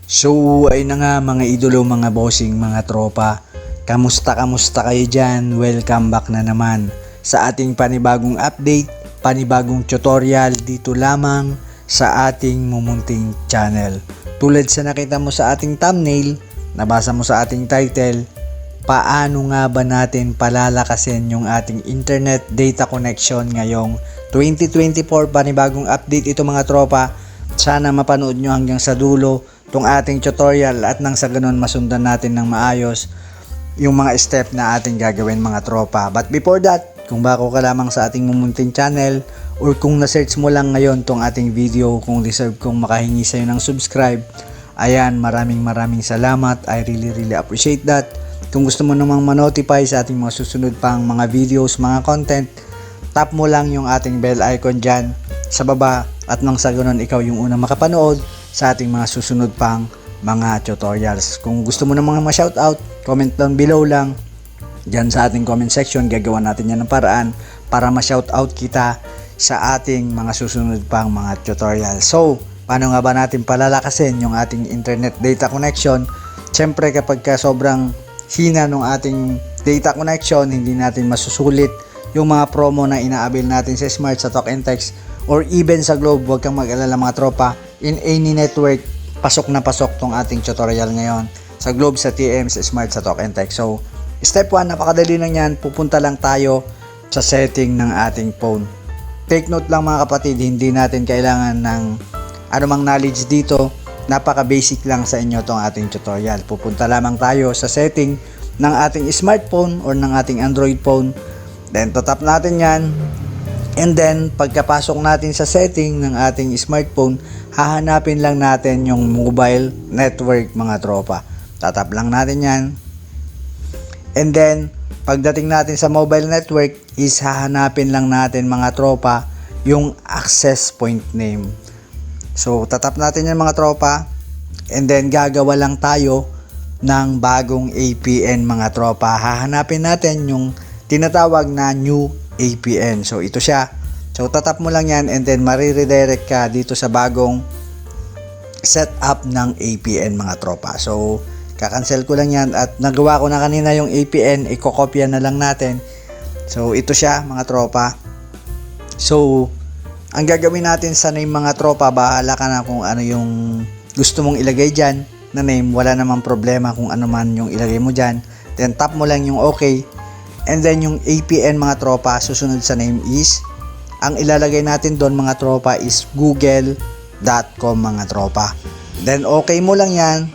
So ay na nga mga idolo, mga bossing, mga tropa. Kamusta kayo dyan? Welcome back na naman sa ating panibagong update, panibagong tutorial dito lamang sa ating mumunting channel. Tulad sa nakita mo sa ating thumbnail, nabasa mo sa ating title, paano nga ba natin palalakasin yung ating internet data connection ngayong 2024, panibagong update ito mga tropa. Sana mapanood nyo hanggang sa dulo tong ating tutorial at nang sa ganun masundan natin ng maayos yung mga step na ating gagawin mga tropa. But before that, kung bago ka lamang sa ating mumunting channel or kung na-search mo lang ngayon tong ating video, kung deserve kong makahingi sa'yo ng subscribe, ayan, maraming salamat. I really appreciate that. Kung gusto mo namang ma-notify sa ating mga susunod pang mga videos, mga content, tap mo lang yung ating bell icon dyan sa baba at nang sa ganun ikaw yung unang makapanood sa ating mga susunod pang mga tutorials. Kung gusto mo namang ma-shoutout, comment down below lang dyan sa ating comment section. Gagawa natin yan ng paraan para ma-shoutout kita sa ating mga susunod pang mga tutorials. So, paano nga ba natin palalakasin yung ating internet data connection? Siyempre kapag sobrang hina ng ating data connection, hindi natin masusulit yung mga promo na inaabil natin sa Smart, sa Talk and Text, or even sa Globe. Huwag kang mag-alala mga tropa, in any network, pasok na pasok tong ating tutorial ngayon. Sa Globe, sa TM, sa Smart, sa Talk and Text. So, step 1, napakadali lang yan. Pupunta lang tayo sa setting ng ating phone. Take note lang mga kapatid, hindi natin kailangan ng anumang knowledge dito. Napaka-basic lang sa inyo tong ating tutorial. Pupunta lamang tayo sa setting ng ating smartphone or ng ating Android phone. Then, tatap natin yan. And then, pagkapasok natin sa setting ng ating smartphone, hahanapin lang natin yung mobile network mga tropa. Tatap lang natin yan. And then, pagdating natin sa mobile network is hahanapin lang natin mga tropa yung access point name. So, tatap natin yan mga tropa. And then, gagawa lang tayo ng bagong APN mga tropa. Hahanapin natin yung tinatawag na new APN. So, ito siya. So, tatap mo lang yan and then mariredirect ka dito sa bagong setup ng APN mga tropa. So, kakancel ko lang yan at nagawa ko na kanina yung APN, ikokopya na lang natin. So, ito siya mga tropa. So, ang gagawin natin sa name mga tropa, bahala ka na kung ano yung gusto mong ilagay dyan na name. Wala namang problema kung ano man yung ilagay mo dyan. Then, tap mo lang yung okay. And then yung APN mga tropa, susunod sa name is, ang ilalagay natin doon mga tropa is google.com mga tropa. Then okay mo lang yan.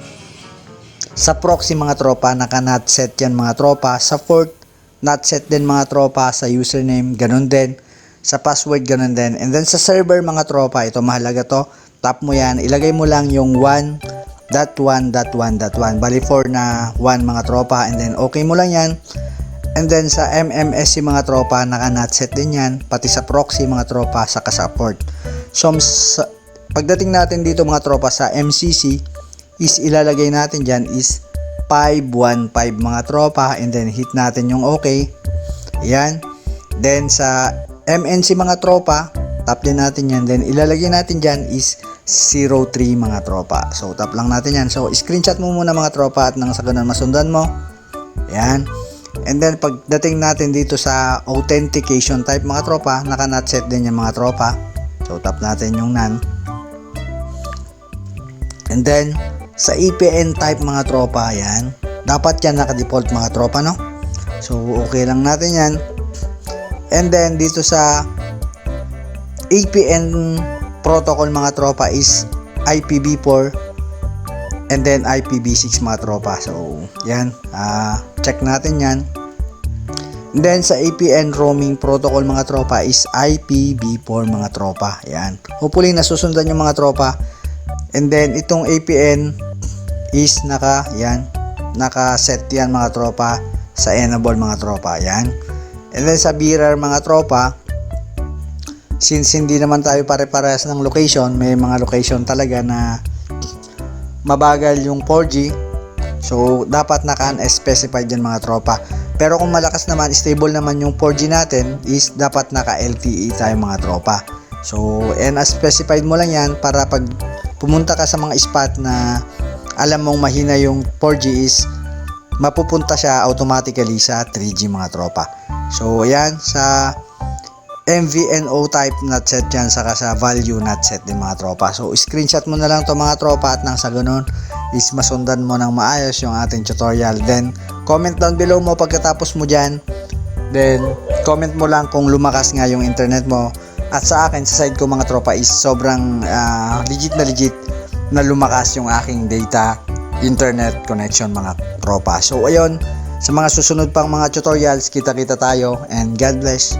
Sa proxy mga tropa, naka-not set yan mga tropa. Sa port, not set din mga tropa. Sa username, ganun din. Sa password, ganun din. And then sa server mga tropa, ito mahalaga to. Tap mo yan, ilagay mo lang yung 1.1.1.1. Bali 4 na 1 mga tropa. And then okay mo lang yan. And then sa MMSC mga tropa, naka-not set din yan, pati sa proxy mga tropa, saka sa port. So pagdating natin dito mga tropa sa MCC, is ilalagay natin dyan is 515 mga tropa, and then hit natin yung okay. Ayan. Then sa MNC mga tropa, tap din natin yan, then ilalagay natin dyan is 03 mga tropa. So tap lang natin yan. So screenshot mo muna mga tropa at nang sa ganun masundan mo. Ayan. And then pagdating natin dito sa authentication type mga tropa, naka-not set din yung mga tropa. So tap natin yung none. And then sa EPN type mga tropa, yan. Dapat yan naka-default mga tropa, no? So okay lang natin yan. And then dito sa APN protocol mga tropa is IPv4 and then IPv6 mga tropa. So yan, check natin yan. And then sa APN roaming protocol mga tropa is IPv4 mga tropa. Yan, hopefully nasusundan yung mga tropa. And then itong APN is naka-set yan mga tropa sa enable mga tropa. Yan. And then sa BRR mga tropa, since hindi naman tayo pare-parehas ng location, may mga location talaga na mabagal yung 4G. So, dapat naka-unspecified yan mga tropa. Pero kung malakas naman, stable naman yung 4G natin, is dapat naka-LTE tayo mga tropa. So, and specified mo lang yan para pag pumunta ka sa mga spot na alam mong mahina yung 4G is mapupunta siya automatically sa 3G mga tropa. So ayan, sa MVNO type not set yan, saka sa value not set din mga tropa. So screenshot mo na lang to mga tropa, at nang sa ganun is masundan mo ng maayos yung ating tutorial. Then comment down below mo pagkatapos mo dyan. Then comment mo lang kung lumakas nga yung internet mo. At sa akin, sa side ko mga tropa, is sobrang legit na lumakas yung aking data internet connection mga tropa. So ayun, sa mga susunod pang mga tutorials, kita-kita tayo, and God bless.